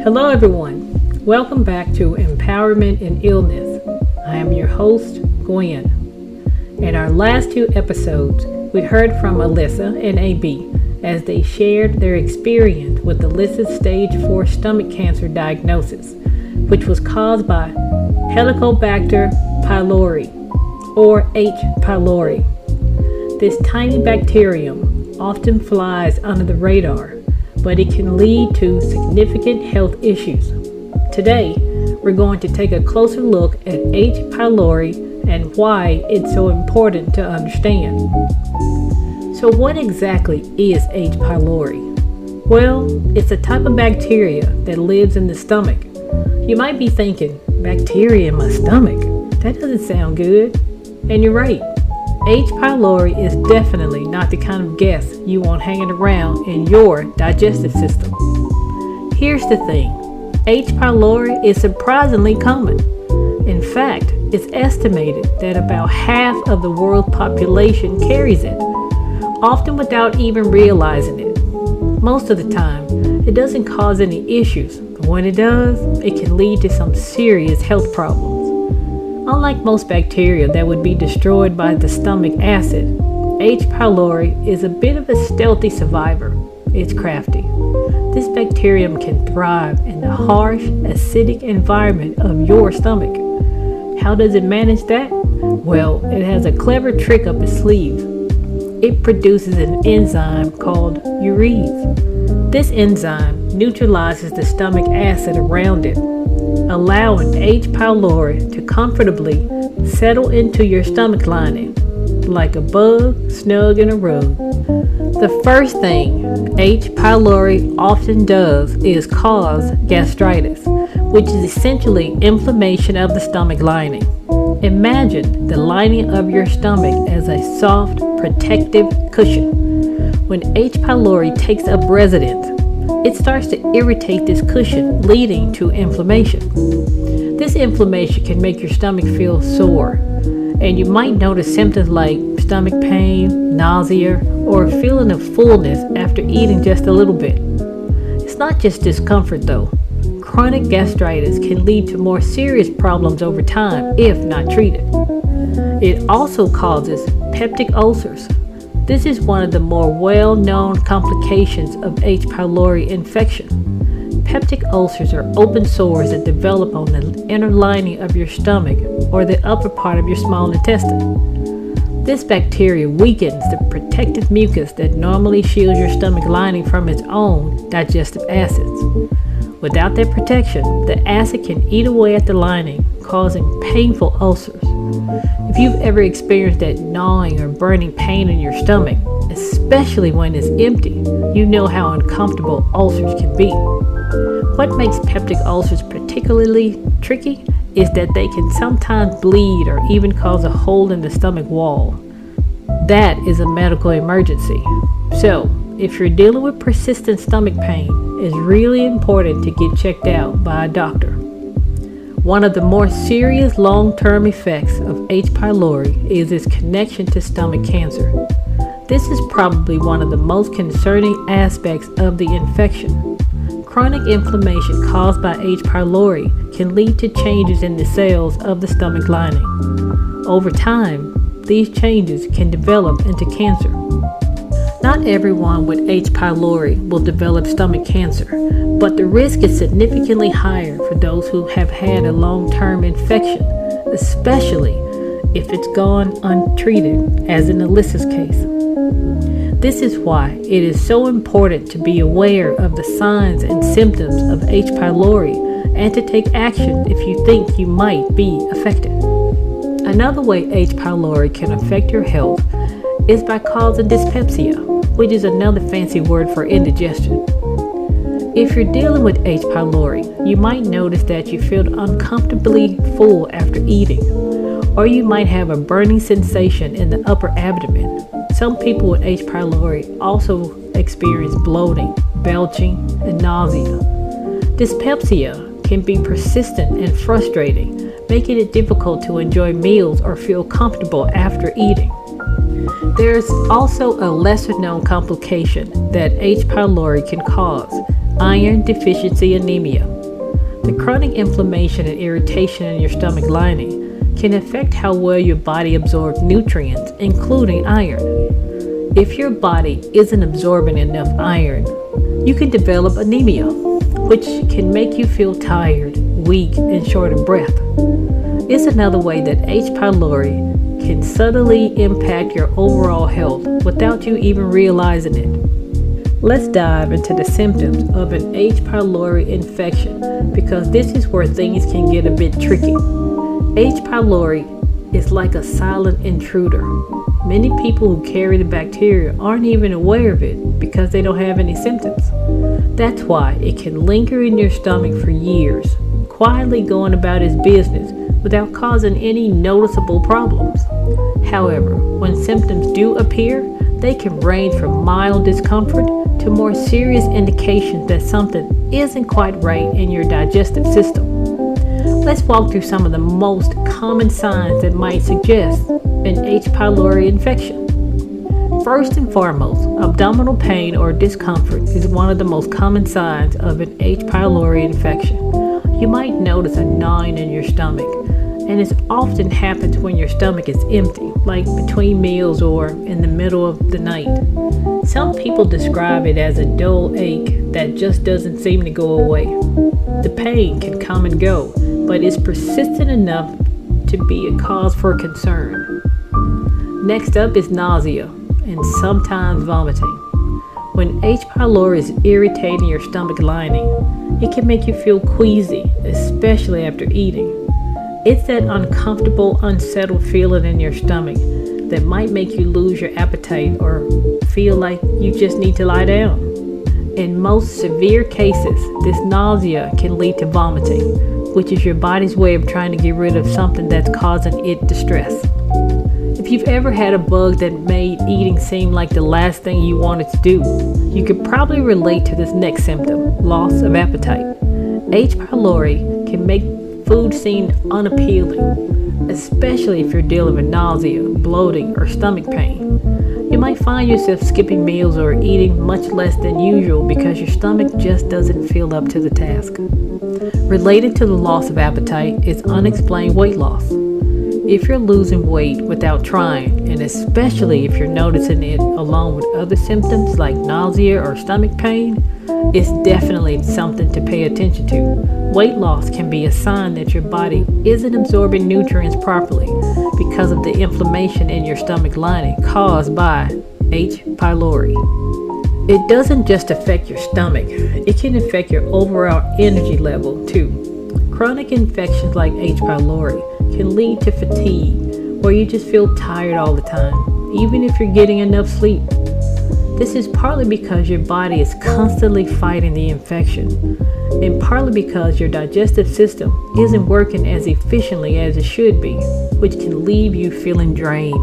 Hello everyone, welcome back to Empowerment in Illness. I am your host, Gwen. In our last two episodes, we heard from Alyssa and AB as they shared their experience with Alyssa's stage 4 stomach cancer diagnosis, which was caused by Helicobacter pylori, or H. pylori. This tiny bacterium often flies under the radar, but it can lead to significant health issues. Today, we're going to take a closer look at H. pylori and why it's so important to understand. So what exactly is H. pylori? Well, it's a type of bacteria that lives in the stomach. You might be thinking, bacteria in my stomach? That doesn't sound good. And you're right. H. pylori is definitely not the kind of guest you want hanging around in your digestive system. Here's the thing. H. pylori is surprisingly common. In fact, it's estimated that about half of the world population carries it, often without even realizing it. Most of the time, it doesn't cause any issues, but when it does, it can lead to some serious health problems. Unlike most bacteria that would be destroyed by the stomach acid, H. pylori is a bit of a stealthy survivor. It's crafty. This bacterium can thrive in the harsh, acidic environment of your stomach. How does it manage that? Well, it has a clever trick up its sleeve. It produces an enzyme called urease. This enzyme neutralizes the stomach acid around it, allowing H. pylori to comfortably settle into your stomach lining, like a bug snug in a rug. The first thing H. pylori often does is cause gastritis, which is essentially inflammation of the stomach lining. Imagine the lining of your stomach as a soft, protective cushion. When H. pylori takes up residence, it starts to irritate this cushion, leading to inflammation. This inflammation can make your stomach feel sore, and you might notice symptoms like stomach pain, nausea, or a feeling of fullness after eating just a little bit. It's not just discomfort though. Chronic gastritis can lead to more serious problems over time if not treated. It also causes peptic ulcers. This is one of the more well-known complications of H. pylori infection. Peptic ulcers are open sores that develop on the inner lining of your stomach or the upper part of your small intestine. This bacteria weakens the protective mucus that normally shields your stomach lining from its own digestive acids. Without that protection, the acid can eat away at the lining, causing painful ulcers. If you've ever experienced that gnawing or burning pain in your stomach, especially when it's empty, you know how uncomfortable ulcers can be. What makes peptic ulcers particularly tricky is that they can sometimes bleed or even cause a hole in the stomach wall. That is a medical emergency. So, if you're dealing with persistent stomach pain, it's really important to get checked out by a doctor. One of the more serious long-term effects of H. pylori is its connection to stomach cancer. This is probably one of the most concerning aspects of the infection. Chronic inflammation caused by H. pylori can lead to changes in the cells of the stomach lining. Over time, these changes can develop into cancer. Not everyone with H. pylori will develop stomach cancer, but the risk is significantly higher for those who have had a long-term infection, especially if it's gone untreated, as in Alyssa's case. This is why it is so important to be aware of the signs and symptoms of H. pylori and to take action if you think you might be affected. Another way H. pylori can affect your health is by causing dyspepsia, which is another fancy word for indigestion. If you're dealing with H. pylori, you might notice that you feel uncomfortably full after eating, or you might have a burning sensation in the upper abdomen. Some people with H. pylori also experience bloating, belching, and nausea. Dyspepsia can be persistent and frustrating, making it difficult to enjoy meals or feel comfortable after eating. There's also a lesser-known complication that H. pylori can cause, iron deficiency anemia. The chronic inflammation and irritation in your stomach lining can affect how well your body absorbs nutrients, including iron. If your body isn't absorbing enough iron, you can develop anemia, which can make you feel tired, weak, and short of breath. It's another way that H. pylori can subtly impact your overall health without you even realizing it. Let's dive into the symptoms of an H. pylori infection, because this is where things can get a bit tricky. H. pylori is like a silent intruder. Many people who carry the bacteria aren't even aware of it because they don't have any symptoms. That's why it can linger in your stomach for years, quietly going about its business without causing any noticeable problems. However, when symptoms do appear, they can range from mild discomfort to more serious indications that something isn't quite right in your digestive system. Let's walk through some of the most common signs that might suggest an H. pylori infection. First and foremost, abdominal pain or discomfort is one of the most common signs of an H. pylori infection. You might notice a gnawing in your stomach, and it often happens when your stomach is empty, like between meals or in the middle of the night. Some people describe it as a dull ache that just doesn't seem to go away. The pain can come and go, but it's persistent enough to be a cause for concern. Next up is nausea and sometimes vomiting. When H. pylori is irritating your stomach lining, it can make you feel queasy, especially after eating. It's that uncomfortable, unsettled feeling in your stomach that might make you lose your appetite or feel like you just need to lie down. In most severe cases, this nausea can lead to vomiting, which is your body's way of trying to get rid of something that's causing it distress. If you've ever had a bug that made eating seem like the last thing you wanted to do, you could probably relate to this next symptom, loss of appetite. H. pylori can make food seem unappealing, especially if you're dealing with nausea, bloating, or stomach pain. You might find yourself skipping meals or eating much less than usual because your stomach just doesn't feel up to the task. Related to the loss of appetite is unexplained weight loss. If you're losing weight without trying, and especially if you're noticing it along with other symptoms like nausea or stomach pain, it's definitely something to pay attention to. Weight loss can be a sign that your body isn't absorbing nutrients properly because of the inflammation in your stomach lining caused by H. pylori. It doesn't just affect your stomach, it can affect your overall energy level too. Chronic infections like H. pylori can lead to fatigue, where you just feel tired all the time, even if you're getting enough sleep. This is partly because your body is constantly fighting the infection, and partly because your digestive system isn't working as efficiently as it should be, which can leave you feeling drained.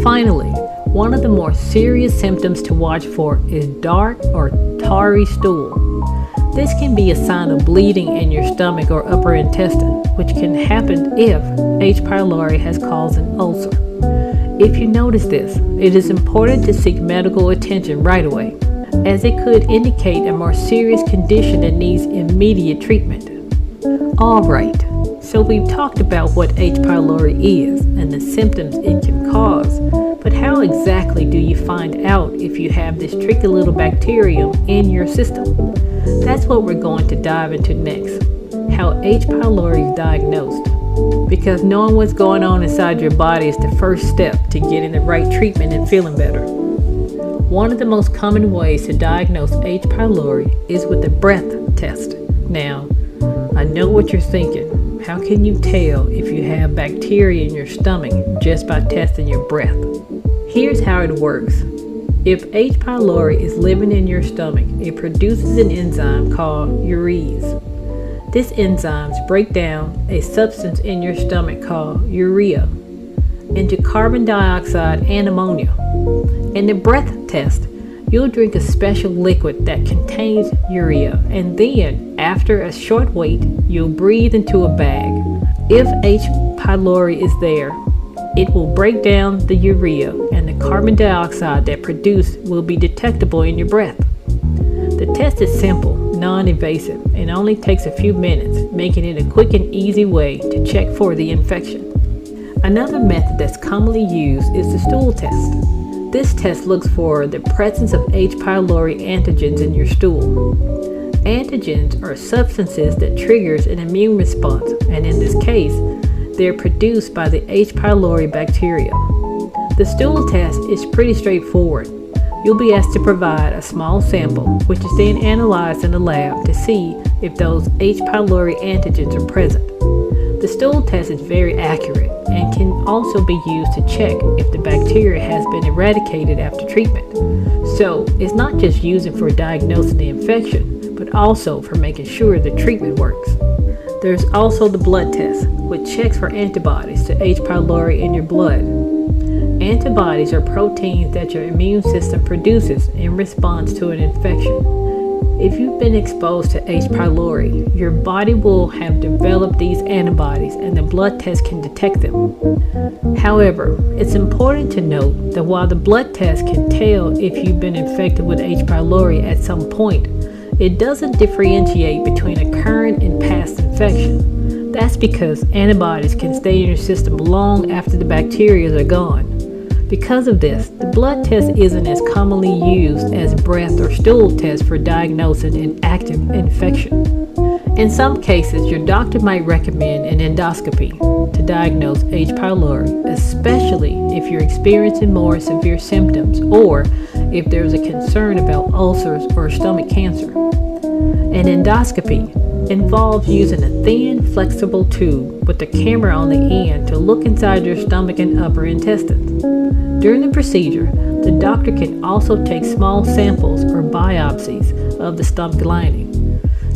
Finally, one of the more serious symptoms to watch for is dark or tarry stool. This can be a sign of bleeding in your stomach or upper intestine, which can happen if H. pylori has caused an ulcer. If you notice this, it is important to seek medical attention right away, as it could indicate a more serious condition that needs immediate treatment. Alright, so we've talked about what H. pylori is and the symptoms it can cause, but how exactly do you find out if you have this tricky little bacterium in your system? That's what we're going to dive into next, how H. pylori is diagnosed. Because knowing what's going on inside your body is the first step to getting the right treatment and feeling better. One of the most common ways to diagnose H. pylori is with a breath test. Now, I know what you're thinking. How can you tell if you have bacteria in your stomach just by testing your breath? Here's how it works. If H. pylori is living in your stomach, it produces an enzyme called urease. This enzymes break down a substance in your stomach called urea into carbon dioxide and ammonia. In the breath test, you'll drink a special liquid that contains urea, and then, after a short wait, you'll breathe into a bag. If H. pylori is there, it will break down the urea, and the carbon dioxide that produced will be detectable in your breath. The test is simple. non-invasive and only takes a few minutes, making it a quick and easy way to check for the infection. Another method that's commonly used is the stool test. This test looks for the presence of H. pylori antigens in your stool. Antigens are substances that triggers an immune response, and in this case, they're produced by the H. pylori bacteria. The stool test is pretty straightforward. You'll be asked to provide a small sample, which is then analyzed in the lab to see if those H. pylori antigens are present. The stool test is very accurate and can also be used to check if the bacteria has been eradicated after treatment. So it's not just used for diagnosing the infection, but also for making sure the treatment works. There's also the blood test, which checks for antibodies to H. pylori in your blood. Antibodies are proteins that your immune system produces in response to an infection. If you've been exposed to H. pylori, your body will have developed these antibodies and the blood test can detect them. However, it's important to note that while the blood test can tell if you've been infected with H. pylori at some point, it doesn't differentiate between a current and past infection. That's because antibodies can stay in your system long after the bacteria are gone. Because of this, the blood test isn't as commonly used as breath or stool tests for diagnosing an active infection. In some cases, your doctor might recommend an endoscopy to diagnose H. pylori, especially if you're experiencing more severe symptoms or if there's a concern about ulcers or stomach cancer. An endoscopy involves using a thin, flexible tube with a camera on the end to look inside your stomach and upper intestines. During the procedure, the doctor can also take small samples or biopsies of the stomach lining.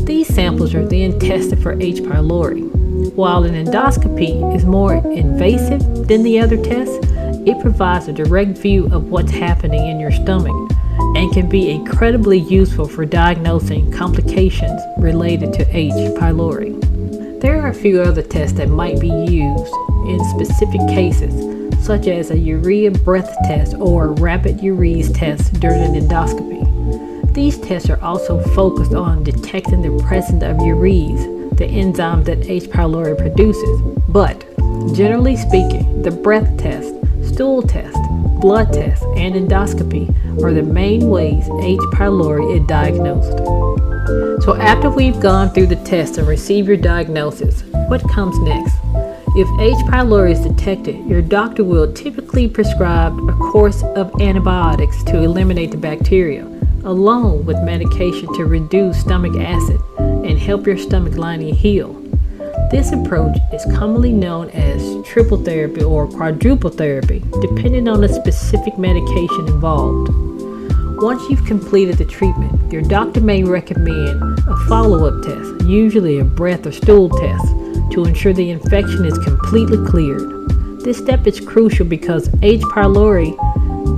These samples are then tested for H. pylori. While an endoscopy is more invasive than the other tests, it provides a direct view of what's happening in your stomach and can be incredibly useful for diagnosing complications related to H. pylori. There are a few other tests that might be used in specific cases, such as a urea breath test or a rapid urease test during an endoscopy. These tests are also focused on detecting the presence of urease, the enzyme that H. pylori produces. But generally speaking, the breath test, stool test, blood test, and endoscopy are the main ways H. pylori is diagnosed. So after we've gone through the test and received your diagnosis, what comes next? If H. pylori is detected, your doctor will typically prescribe a course of antibiotics to eliminate the bacteria, along with medication to reduce stomach acid and help your stomach lining heal. This approach is commonly known as triple therapy or quadruple therapy, depending on the specific medication involved. Once you've completed the treatment, your doctor may recommend a follow-up test, usually a breath or stool test, to ensure the infection is completely cleared. This step is crucial because H. pylori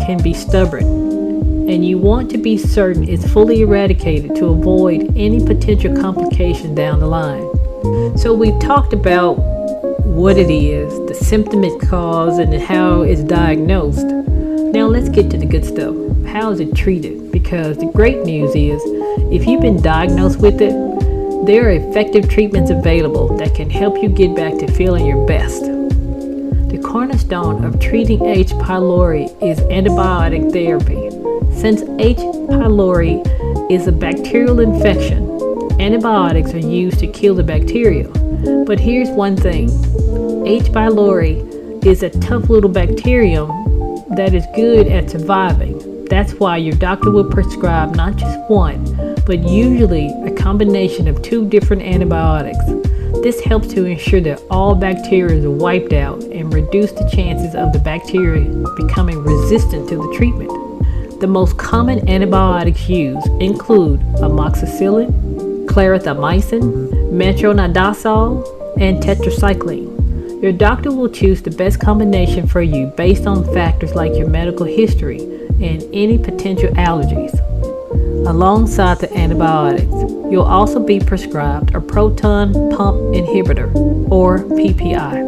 can be stubborn, and you want to be certain it's fully eradicated to avoid any potential complication down the line. So we've talked about what it is, the symptom it causes, and how it's diagnosed. Now let's get to the good stuff. How is it treated? Because the great news is, if you've been diagnosed with it, there are effective treatments available that can help you get back to feeling your best. The cornerstone of treating H. pylori is antibiotic therapy. Since H. pylori is a bacterial infection, antibiotics are used to kill the bacteria. But here's one thing. H. pylori is a tough little bacterium that is good at surviving. That's why your doctor will prescribe not just one, but usually a combination of 2 different antibiotics. This helps to ensure that all bacteria are wiped out and reduce the chances of the bacteria becoming resistant to the treatment. The most common antibiotics used include amoxicillin, clarithromycin, metronidazole, and tetracycline. Your doctor will choose the best combination for you based on factors like your medical history and any potential allergies. Alongside the antibiotics, you'll also be prescribed a proton pump inhibitor, or PPI.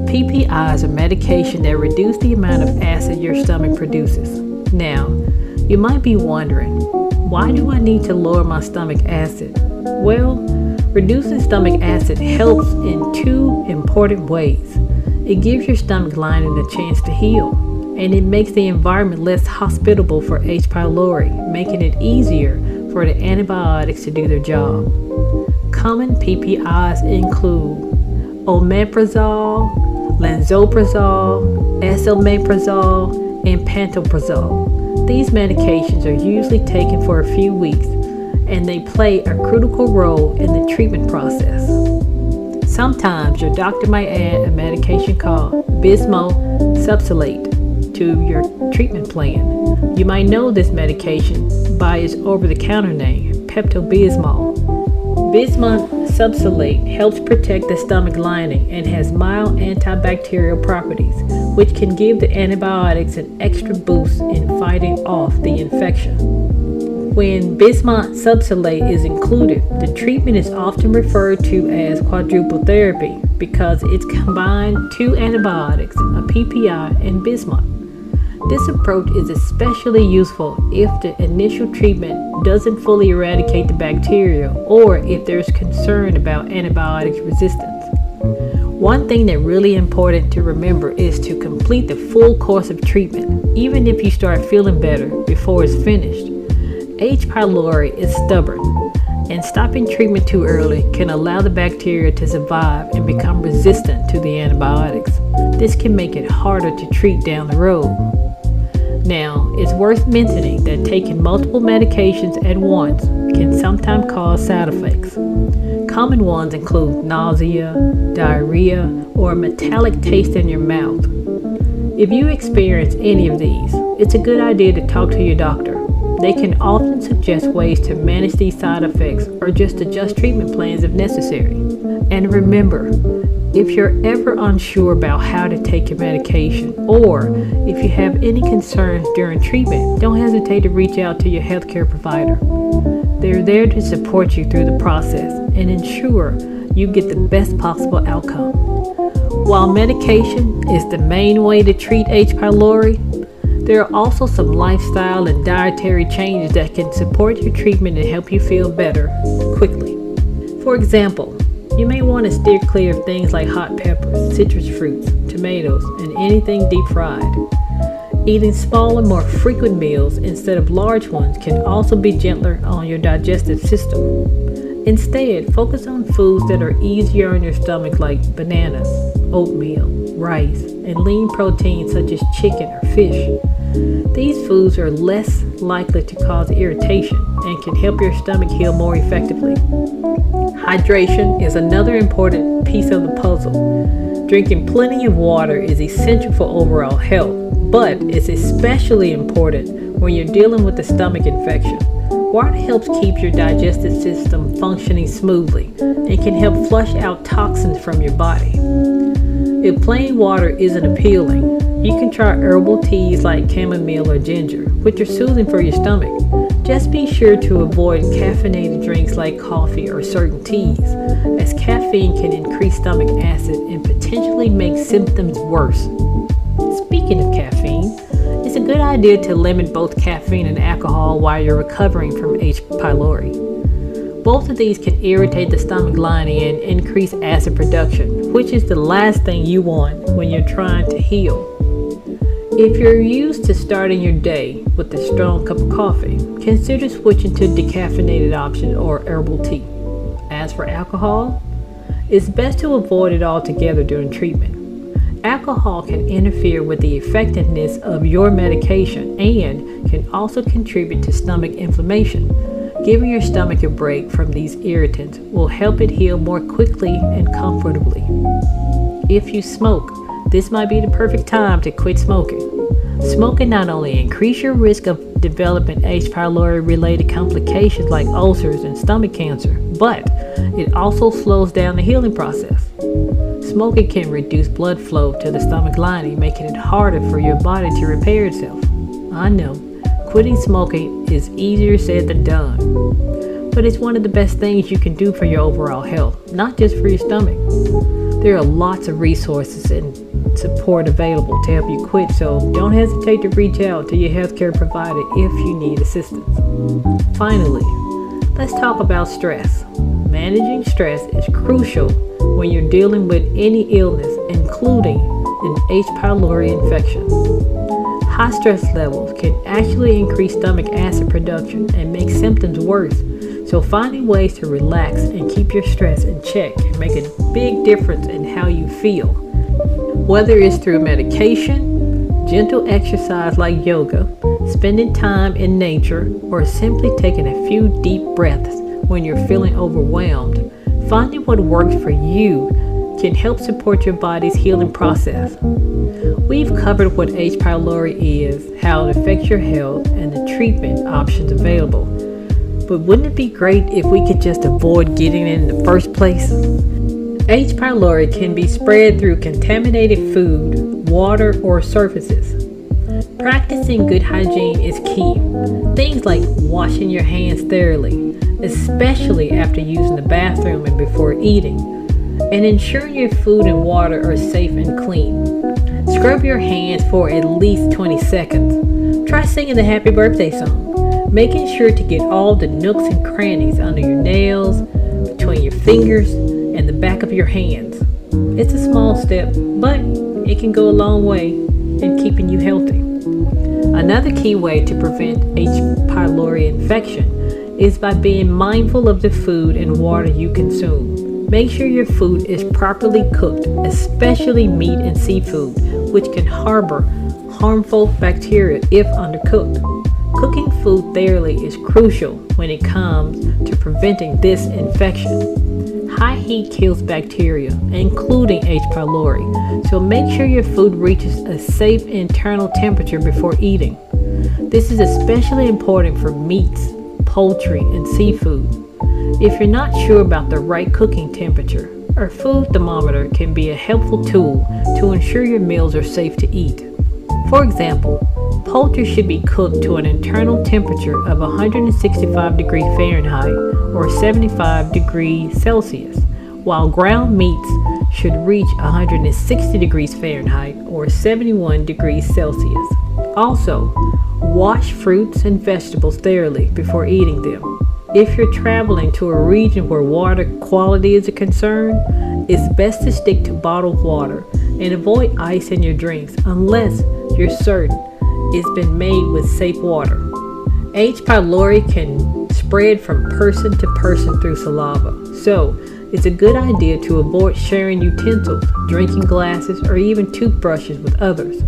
PPI is a medication that reduces the amount of acid your stomach produces. Now, you might be wondering, Why do I need to lower my stomach acid? Well, reducing stomach acid helps in two important ways. It gives your stomach lining a chance to heal, and it makes the environment less hospitable for H. pylori, making it easier for the antibiotics to do their job. Common PPIs include omeprazole, lansoprazole, esomeprazole, and pantoprazole. These medications are usually taken for a few weeks, and they play a critical role in the treatment process. Sometimes your doctor might add a medication called bismuth to your treatment plan. You might know this medication by its over-the-counter name, Pepto-Bismol. Bismuth subsolate helps protect the stomach lining and has mild antibacterial properties, which can give the antibiotics an extra boost in fighting off the infection. When bismuth subsolate is included, the treatment is often referred to as quadruple therapy because it's combined two antibiotics, a PPI, and bismuth. This approach is especially useful if the initial treatment doesn't fully eradicate the bacteria or if there's concern about antibiotic resistance. One thing that's really important to remember is to complete the full course of treatment, even if you start feeling better before it's finished. H. pylori is stubborn, and stopping treatment too early can allow the bacteria to survive and become resistant to the antibiotics. This can make it harder to treat down the road. Now, it's worth mentioning that taking multiple medications at once can sometimes cause side effects. Common ones include nausea, diarrhea, or a metallic taste in your mouth. If you experience any of these, it's a good idea to talk to your doctor. They can often suggest ways to manage these side effects or just adjust treatment plans if necessary. And remember, if you're ever unsure about how to take your medication, or if you have any concerns during treatment, don't hesitate to reach out to your healthcare provider. They're there to support you through the process and ensure you get the best possible outcome. While medication is the main way to treat H. pylori, there are also some lifestyle and dietary changes that can support your treatment and help you feel better quickly. For example, you may want to steer clear of things like hot peppers, citrus fruits, tomatoes, and anything deep fried. Eating smaller, more frequent meals instead of large ones can also be gentler on your digestive system. Instead, focus on foods that are easier on your stomach like bananas, oatmeal, rice, and lean proteins such as chicken or fish. These foods are less likely to cause irritation and can help your stomach heal more effectively. Hydration is another important piece of the puzzle. Drinking plenty of water is essential for overall health, but it's especially important when you're dealing with a stomach infection. Water helps keep your digestive system functioning smoothly and can help flush out toxins from your body. If plain water isn't appealing, you can try herbal teas like chamomile or ginger, which are soothing for your stomach. Just be sure to avoid caffeinated drinks like coffee or certain teas, as caffeine can increase stomach acid and potentially make symptoms worse. Speaking of caffeine, it's a good idea to limit both caffeine and alcohol while you're recovering from H. pylori. Both of these can irritate the stomach lining and increase acid production, which is the last thing you want when you're trying to heal. If you're used to starting your day with a strong cup of coffee, consider switching to decaffeinated option or herbal tea. As for alcohol, it's best to avoid it altogether during treatment. Alcohol can interfere with the effectiveness of your medication and can also contribute to stomach inflammation. Giving your stomach a break from these irritants will help it heal more quickly and comfortably. If you smoke, this might be the perfect time to quit smoking. Smoking not only increases your risk of developing H. pylori related complications like ulcers and stomach cancer, but it also slows down the healing process. Smoking can reduce blood flow to the stomach lining, making it harder for your body to repair itself. I know, quitting smoking is easier said than done, but it's one of the best things you can do for your overall health, not just for your stomach. There are lots of resources and support available to help you quit, so don't hesitate to reach out to your healthcare provider if you need assistance. Finally, let's talk about stress. Managing stress is crucial when you're dealing with any illness, including an H. pylori infection. High stress levels can actually increase stomach acid production and make symptoms worse. So finding ways to relax and keep your stress in check can make a big difference in how you feel. Whether it's through medication, gentle exercise like yoga, spending time in nature, or simply taking a few deep breaths when you're feeling overwhelmed, finding what works for you can help support your body's healing process. We've covered what H. pylori is, how it affects your health, and the treatment options available. But wouldn't it be great if we could just avoid getting it in the first place? H. pylori can be spread through contaminated food, water, or surfaces. Practicing good hygiene is key. Things like washing your hands thoroughly, especially after using the bathroom and before eating, and ensuring your food and water are safe and clean. Scrub your hands for at least 20 seconds. Try singing the happy birthday song, making sure to get all the nooks and crannies under your nails, between your fingers, and the back of your hands. It's a small step, but it can go a long way in keeping you healthy. Another key way to prevent H. pylori infection is by being mindful of the food and water you consume. Make sure your food is properly cooked, especially meat and seafood, which can harbor harmful bacteria if undercooked. Cooking food thoroughly is crucial when it comes to preventing this infection. High heat kills bacteria, including H. pylori, so make sure your food reaches a safe internal temperature before eating. This is especially important for meats, poultry, and seafood. If you're not sure about the right cooking temperature, a food thermometer can be a helpful tool to ensure your meals are safe to eat. For example, poultry should be cooked to an internal temperature of 165 degrees Fahrenheit or 75 degrees Celsius, while ground meats should reach 160 degrees Fahrenheit or 71 degrees Celsius. Also, wash fruits and vegetables thoroughly before eating them. If you're traveling to a region where water quality is a concern, it's best to stick to bottled water and avoid ice in your drinks unless you're certain it's been made with safe water. H. pylori can spread from person to person through saliva, so it's a good idea to avoid sharing utensils, drinking glasses, or even toothbrushes with others.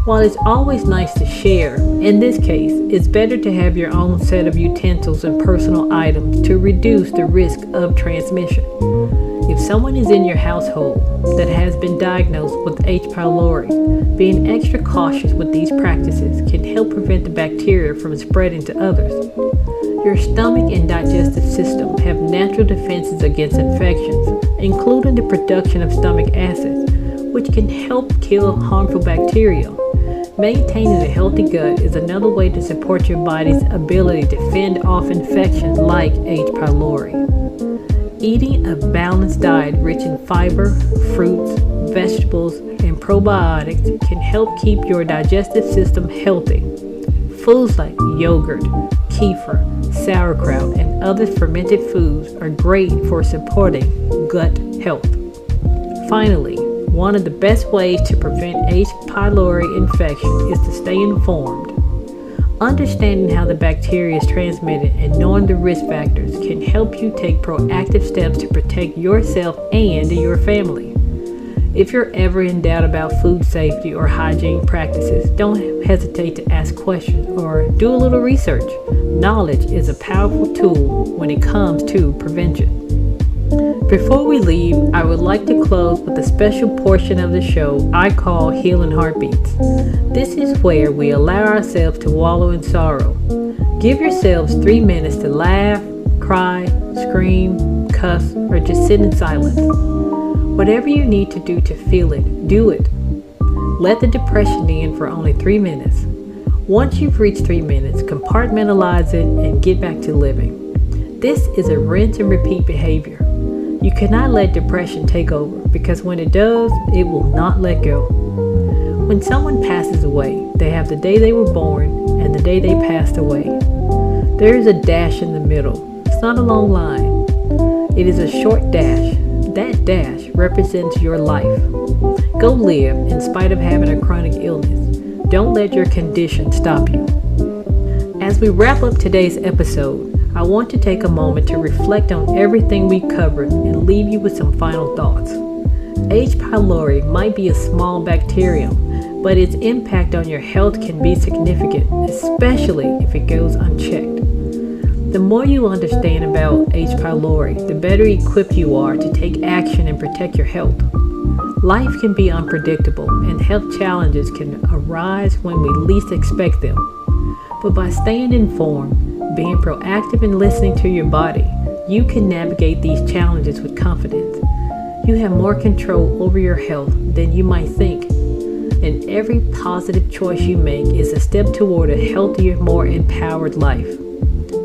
While it's always nice to share, in this case, it's better to have your own set of utensils and personal items to reduce the risk of transmission. If someone is in your household that has been diagnosed with H. pylori, being extra cautious with these practices can help prevent the bacteria from spreading to others. Your stomach and digestive system have natural defenses against infections, including the production of stomach acids, which can help kill harmful bacteria. Maintaining a healthy gut is another way to support your body's ability to fend off infections like H. pylori. Eating a balanced diet rich in fiber, fruits, vegetables, and probiotics can help keep your digestive system healthy. Foods like yogurt, kefir, sauerkraut, and other fermented foods are great for supporting gut health. Finally, one of the best ways to prevent H. pylori infection is to stay informed. Understanding how the bacteria is transmitted and knowing the risk factors can help you take proactive steps to protect yourself and your family. If you're ever in doubt about food safety or hygiene practices, don't hesitate to ask questions or do a little research. Knowledge is a powerful tool when it comes to prevention. Before we leave, I would like to close with a special portion of the show I call Healing Heartbeats. This is where we allow ourselves to wallow in sorrow. Give yourselves 3 minutes to laugh, cry, scream, cuss, or just sit in silence. Whatever you need to do to feel it, do it. Let the depression in for only 3 minutes. Once you've reached 3 minutes, compartmentalize it and get back to living. This is a rinse and repeat behavior. You cannot let depression take over because when it does, it will not let go. When someone passes away, they have the day they were born and the day they passed away. There is a dash in the middle. It's not a long line. It is a short dash. That dash represents your life. Go live in spite of having a chronic illness. Don't let your condition stop you. As we wrap up today's episode, I want to take a moment to reflect on everything we covered and leave you with some final thoughts. H. pylori might be a small bacterium, but its impact on your health can be significant, especially if it goes unchecked. The more you understand about H. pylori, the better equipped you are to take action and protect your health. Life can be unpredictable, and health challenges can arise when we least expect them. But by staying informed, being proactive, and listening to your body, you can navigate these challenges with confidence. You have more control over your health than you might think, and every positive choice you make is a step toward a healthier, more empowered life.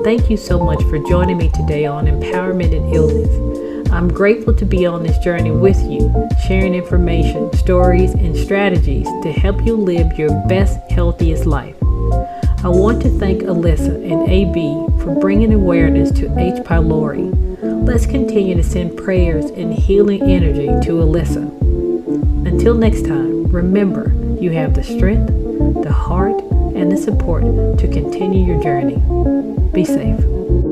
Thank you so much for joining me today on Empowerment in Illness. I'm grateful to be on this journey with you, sharing information, stories, and strategies to help you live your best, healthiest life. I want to thank Alyssa and AB for bringing awareness to H. pylori. Let's continue to send prayers and healing energy to Alyssa. Until next time, remember, you have the strength, the heart, and the support to continue your journey. Be safe.